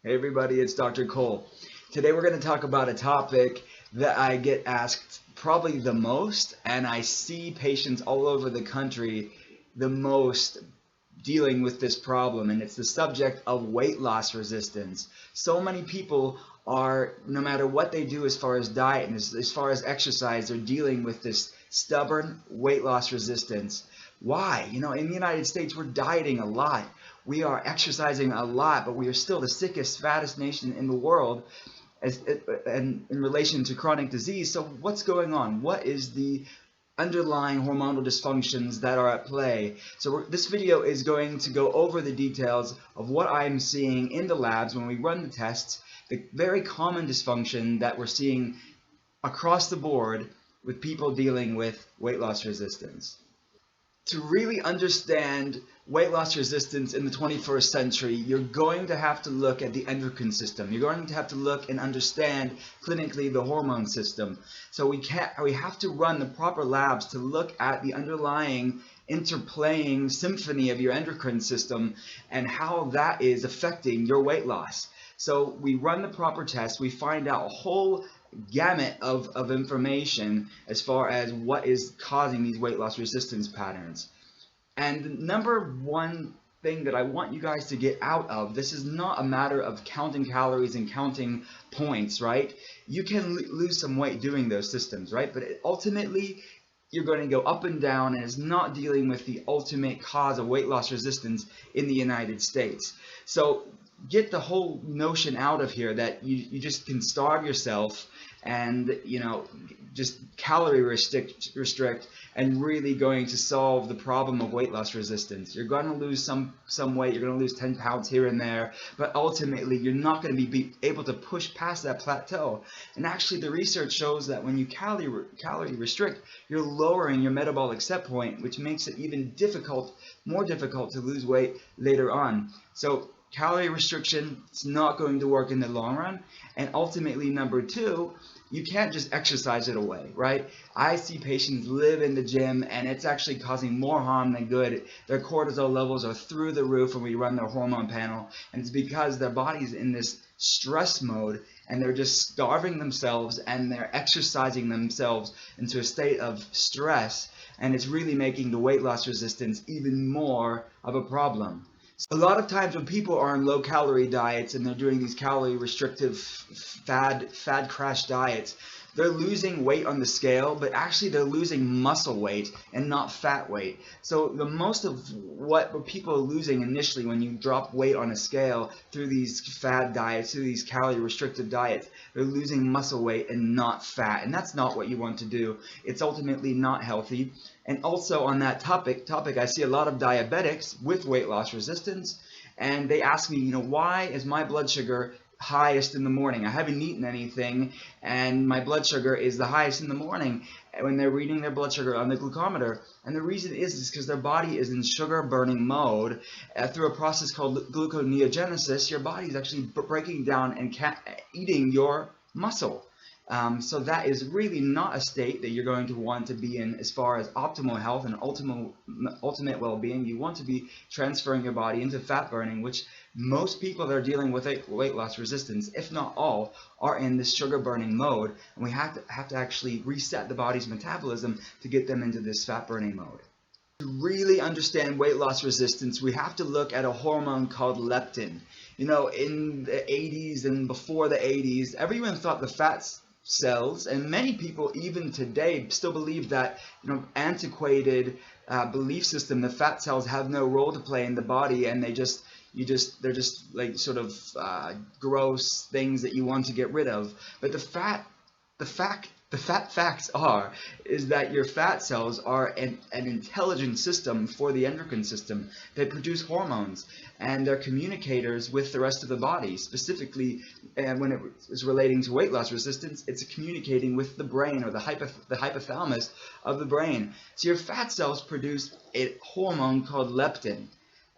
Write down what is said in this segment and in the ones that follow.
Hey everybody, it's Dr. Cole. Today we're going to talk about a topic that I get asked probably the most, and I see patients all over the country the most dealing with this problem, and it's the subject of weight loss resistance. So many people are, no matter what they do as far as diet and as far as exercise, they're dealing with this stubborn weight loss resistance. Why? In the United States, we're dieting a lot. We are exercising a lot, but we are still the sickest, fattest nation in the world and in relation to chronic disease. So what's going on? What is the underlying hormonal dysfunctions that are at play? So this video is going to go over the details of what I'm seeing in the labs when we run the tests, the very common dysfunction that we're seeing across the board with people dealing with weight loss resistance. To really understand weight loss resistance in the 21st century, you're going to have to look at the endocrine system. You're going to have to look and understand clinically the hormone system. So we have to run the proper labs to look at the underlying interplaying symphony of your endocrine system and how that is affecting your weight loss. So we run the proper tests, we find out a whole gamut of information as far as what is causing these weight loss resistance patterns. And the number one thing that I want you guys to get out of this is not a matter of counting calories and counting points, right? You can lose some weight doing those systems, right? But ultimately, you're going to go up and down, and it's not dealing with the ultimate cause of weight loss resistance in the United States. So get the whole notion out of here that you just can starve yourself and just calorie restrict and really going to solve the problem of weight loss resistance. You're going to lose some weight, you're going to lose 10 pounds here and there, but ultimately you're not going to be able to push past that plateau. And actually the research shows that when you calorie restrict, you're lowering your metabolic set point, which makes it even more difficult to lose weight later on. So calorie restriction is not going to work in the long run. And ultimately, number two, you can't just exercise it away, right? I see patients live in the gym and it's actually causing more harm than good. Their cortisol levels are through the roof when we run their hormone panel, and it's because their body's in this stress mode and they're just starving themselves and they're exercising themselves into a state of stress, and it's really making the weight loss resistance even more of a problem. A lot of times when people are on low calorie diets and they're doing these calorie restrictive fad crash diets, they're losing weight on the scale, but actually they're losing muscle weight and not fat weight. So the most of what people are losing initially when you drop weight on a scale through these fad diets, through these calorie restrictive diets, they're losing muscle weight and not fat. And that's not what you want to do. It's ultimately not healthy. And also on that topic, I see a lot of diabetics with weight loss resistance, and they ask me, why is my blood sugar highest in the morning? I haven't eaten anything, and my blood sugar is the highest in the morning when they're reading their blood sugar on the glucometer. And the reason is because their body is in sugar burning mode. Through a process called gluconeogenesis, your body is actually breaking down and eating your muscle. So that is really not a state that you're going to want to be in as far as optimal health and ultimate well-being. You want to be transferring your body into fat burning, which most people that are dealing with weight loss resistance, if not all, are in this sugar burning mode, and we have to actually reset the body's metabolism to get them into this fat burning mode. To really understand weight loss resistance, we have to look at a hormone called leptin. In the 80s and before the 80s, everyone thought the fat cells, and many people even today still believe that antiquated belief system, the fat cells have no role to play in the body, and they're just like sort of gross things that you want to get rid of. But the facts is that your fat cells are an intelligent system for the endocrine system. They produce hormones, and they're communicators with the rest of the body. Specifically, when it is relating to weight loss resistance, it's communicating with the brain, or the hypothalamus of the brain. So your fat cells produce a hormone called leptin.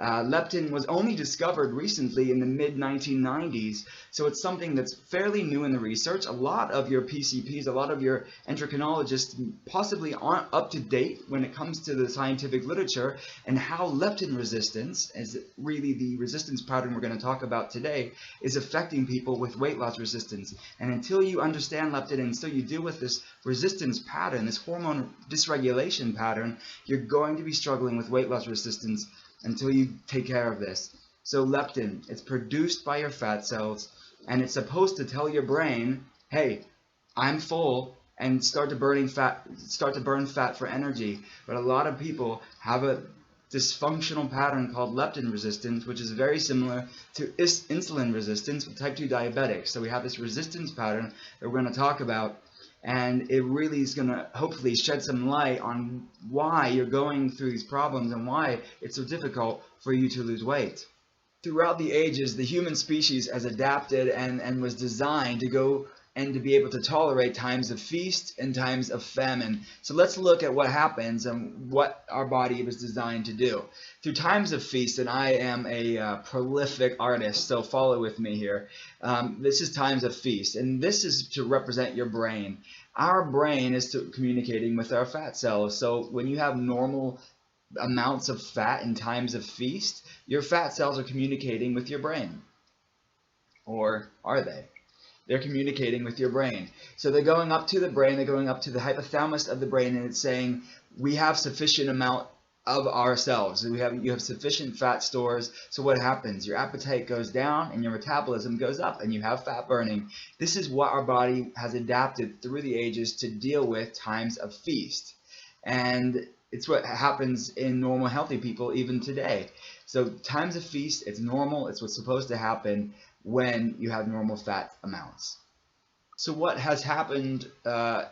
Leptin was only discovered recently in the mid-1990s, so it's something that's fairly new in the research. A lot of your PCPs, a lot of your endocrinologists possibly aren't up to date when it comes to the scientific literature and how leptin resistance, as really the resistance pattern we're going to talk about today, is affecting people with weight loss resistance. And until you understand leptin and until you deal with this resistance pattern, this hormone dysregulation pattern, you're going to be struggling with weight loss resistance until you take care of this. So leptin, it's produced by your fat cells, and it's supposed to tell your brain, hey, I'm full, and start to burn fat for energy. But a lot of people have a dysfunctional pattern called leptin resistance, which is very similar to insulin resistance with type 2 diabetics. So we have this resistance pattern that we're going to talk about, and it really is going to hopefully shed some light on why you're going through these problems and why it's so difficult for you to lose weight. Throughout the ages, the human species has adapted and was designed to go and to be able to tolerate times of feast and times of famine. So let's look at what happens and what our body was designed to do. Through times of feast, and I am a prolific artist, so follow with me here. This is times of feast, and this is to represent your brain. Our brain is communicating with our fat cells. So when you have normal amounts of fat in times of feast, your fat cells are communicating with your brain. Or are they? They're communicating with your brain. So they're going up to the brain, they're going up to the hypothalamus of the brain, and it's saying, we have sufficient amount of ourselves. You have sufficient fat stores. So what happens? Your appetite goes down and your metabolism goes up and you have fat burning. This is what our body has adapted through the ages to deal with times of feast. And it's what happens in normal healthy people even today. So times of feast, it's normal, it's what's supposed to happen when you have normal fat amounts. So what has happened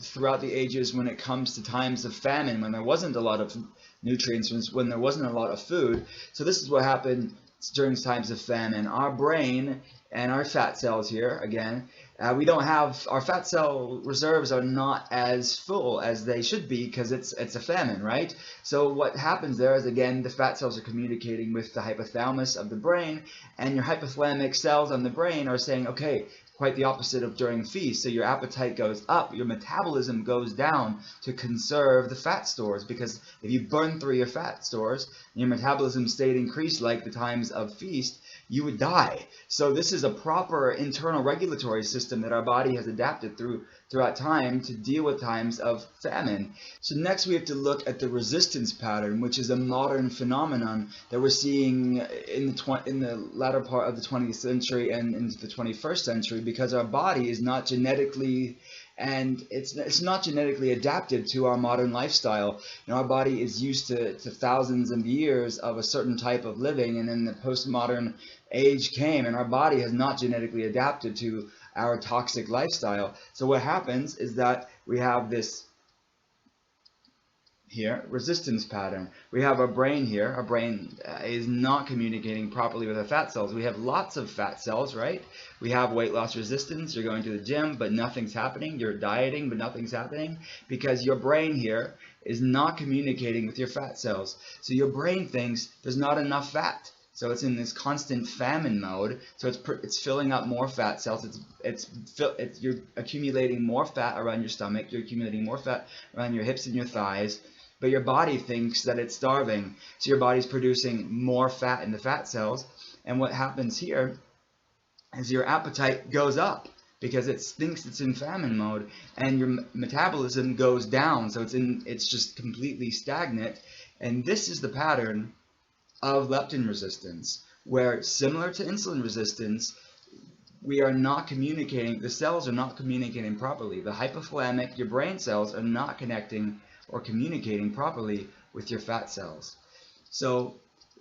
throughout the ages when it comes to times of famine, when there wasn't a lot of nutrients, when there wasn't a lot of food? So this is what happened during times of famine. Our brain and our fat cells here, again, we don't have, our fat cell reserves are not as full as they should be because it's a famine, right? So what happens there is, again, the fat cells are communicating with the hypothalamus of the brain, and your hypothalamic cells on the brain are saying, okay, quite the opposite of during feast. So your appetite goes up, your metabolism goes down to conserve the fat stores, because if you burn through your fat stores and your metabolism stayed increased like the times of feast, you would die. So this is a proper internal regulatory system that our body has adapted throughout time to deal with times of famine. So next we have to look at the resistance pattern, which is a modern phenomenon that we're seeing in the latter part of the 20th century and into the 21st century, because our body is not genetically it's not genetically adapted to our modern lifestyle. You know, our body is used to thousands of years of a certain type of living, and then the postmodern age came, and our body has not genetically adapted to our toxic lifestyle. So what happens is that we have this here resistance pattern. We have our brain here. Our brain is not communicating properly with our fat cells. We have lots of fat cells, right? We have weight loss resistance. You're going to the gym, but nothing's happening. You're dieting, but nothing's happening because your brain here is not communicating with your fat cells. So your brain thinks there's not enough fat. So it's in this constant famine mode. So it's filling up more fat cells. You're accumulating more fat around your stomach. You're accumulating more fat around your hips and your thighs. But your body thinks that it's starving. So your body's producing more fat in the fat cells. And what happens here is your appetite goes up because it thinks it's in famine mode, and your metabolism goes down. So it's just completely stagnant. And this is the pattern of leptin resistance, where similar to insulin resistance, we are not communicating, the cells are not communicating properly. The hypothalamic, your brain cells, are not connecting or communicating properly with your fat cells. So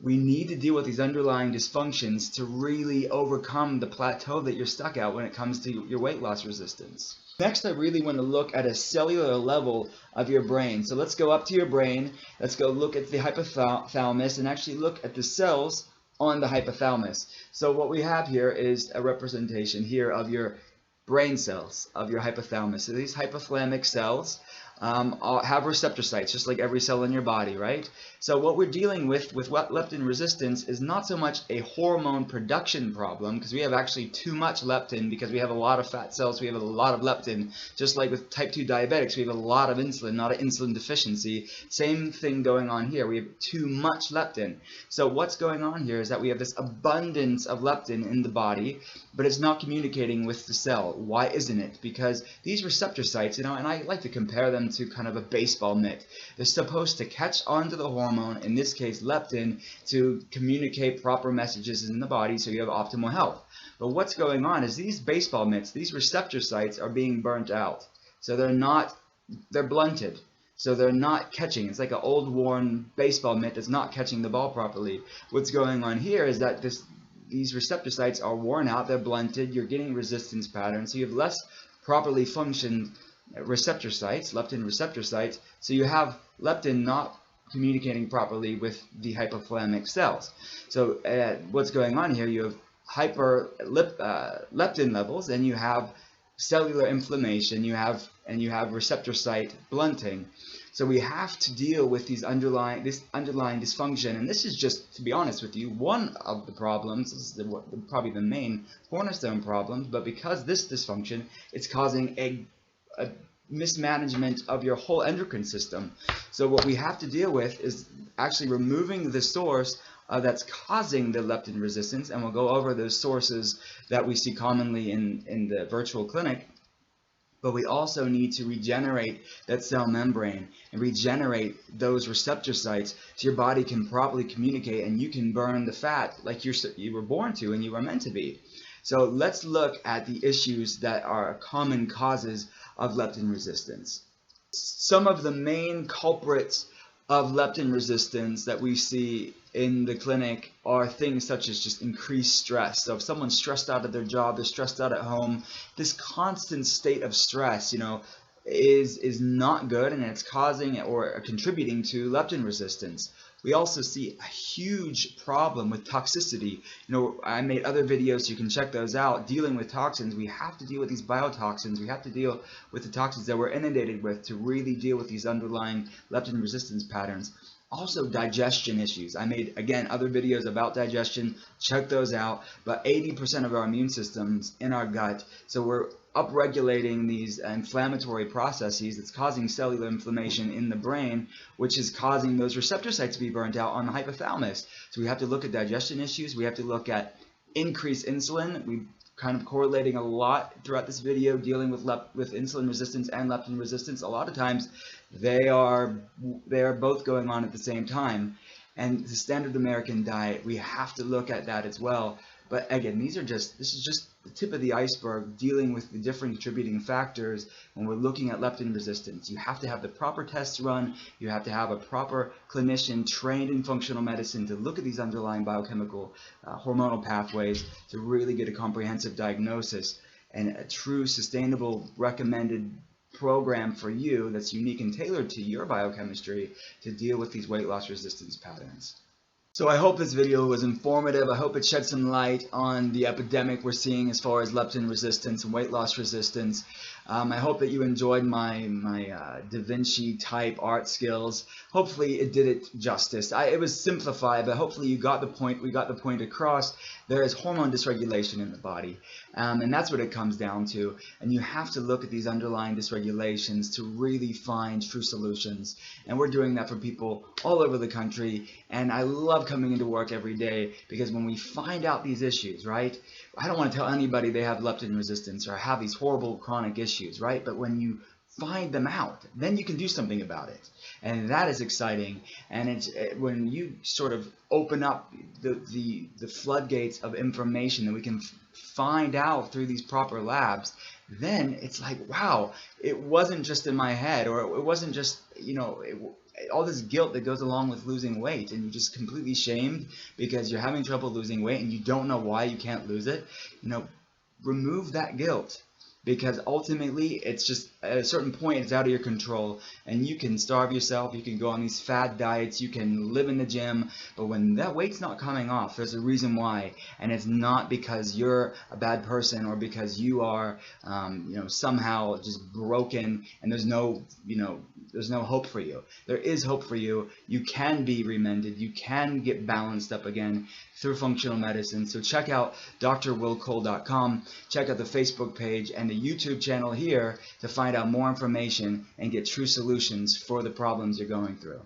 we need to deal with these underlying dysfunctions to really overcome the plateau that you're stuck at when it comes to your weight loss resistance. Next, I really want to look at a cellular level of your brain. So let's go up to your brain, let's go look at the hypothalamus and actually look at the cells on the hypothalamus. So what we have here is a representation here of your brain cells, of your hypothalamus. So these hypothalamic cells have receptor sites, just like every cell in your body, right? So what we're dealing with leptin resistance is not so much a hormone production problem, because we have actually too much leptin because we have a lot of fat cells, we have a lot of leptin. Just like with type 2 diabetics, we have a lot of insulin, not an insulin deficiency. Same thing going on here. We have too much leptin. So what's going on here is that we have this abundance of leptin in the body, but it's not communicating with the cell. Why isn't it? Because these receptor sites, and I like to compare them to kind of a baseball mitt. They're supposed to catch onto the hormone, in this case leptin, to communicate proper messages in the body so you have optimal health. But what's going on is these baseball mitts, these receptor sites are being burnt out. So they're blunted. So they're not catching. It's like an old worn baseball mitt that's not catching the ball properly. What's going on here is that these receptor sites are worn out, they're blunted, you're getting resistance patterns, so you have less properly functioned receptor sites, leptin receptor sites, so you have leptin not communicating properly with the hypothalamic cells. So what's going on here, you have leptin levels, and you have cellular inflammation, you have receptor site blunting. So we have to deal with this underlying dysfunction, and this is just, to be honest with you, one of the problems. This is probably the main cornerstone problem. But because this dysfunction, it's causing a mismanagement of your whole endocrine system. So what we have to deal with is actually removing the source that's causing the leptin resistance, and we'll go over those sources that we see commonly in the virtual clinic. But we also need to regenerate that cell membrane and regenerate those receptor sites so your body can properly communicate and you can burn the fat like you were born to and you were meant to be. So let's look at the issues that are common causes of leptin resistance. Some of the main culprits of leptin resistance that we see in the clinic are things such as just increased stress. So if someone's stressed out at their job, they're stressed out at home, this constant state of stress, is not good, and it's causing or contributing to leptin resistance. We also see a huge problem with toxicity. I made other videos, so you can check those out, dealing with toxins. We have to deal with these biotoxins. We have to deal with the toxins that we're inundated with to really deal with these underlying leptin resistance patterns. Also, digestion issues. I made, again, other videos about digestion. Check those out. But 80% of our immune system's in our gut, so we're upregulating these inflammatory processes that's causing cellular inflammation in the brain, which is causing those receptor sites to be burnt out on the hypothalamus. So we have to look at digestion issues. We have to look at increased insulin. We kind of correlating a lot throughout this video, dealing with insulin resistance and leptin resistance. A lot of times they are both going on at the same time. And the standard American diet, we have to look at that as well. But again, this is just the tip of the iceberg, dealing with the different contributing factors when we're looking at leptin resistance. You have to have the proper tests run. You have to have a proper clinician trained in functional medicine to look at these underlying biochemical hormonal pathways to really get a comprehensive diagnosis and a true sustainable recommended program for you that's unique and tailored to your biochemistry to deal with these weight loss resistance patterns. So I hope this video was informative. I hope it shed some light on the epidemic we're seeing as far as leptin resistance and weight loss resistance. I hope that you enjoyed my Da Vinci type art skills. Hopefully it did it justice. It was simplified, but hopefully you got the point. We got the point across. There is hormone dysregulation in the body, and that's what it comes down to. And you have to look at these underlying dysregulations to really find true solutions. And we're doing that for people all over the country. And I love coming into work every day, because when we find out these issues, right? I don't want to tell anybody they have leptin resistance or have these horrible chronic issues, right? But when you find them out, then you can do something about it. And that is exciting. And it's when you sort of open up the floodgates of information that we can find out through these proper labs, then it's like, wow, it wasn't just in my head, or it wasn't just, all this guilt that goes along with losing weight, and you're just completely shamed because you're having trouble losing weight and you don't know why you can't lose it. Remove that guilt. because ultimately it's just at a certain point it's out of your control, and you can starve yourself, you can go on these fad diets, you can live in the gym, but when that weight's not coming off, there's a reason why, and it's not because you're a bad person or because you are somehow just broken and there's no hope for you. There is hope for you. You can be remended. You can get balanced up again through functional medicine. So check out drwillcole.com, check out the Facebook page and the YouTube channel here to find out more information and get true solutions for the problems you're going through.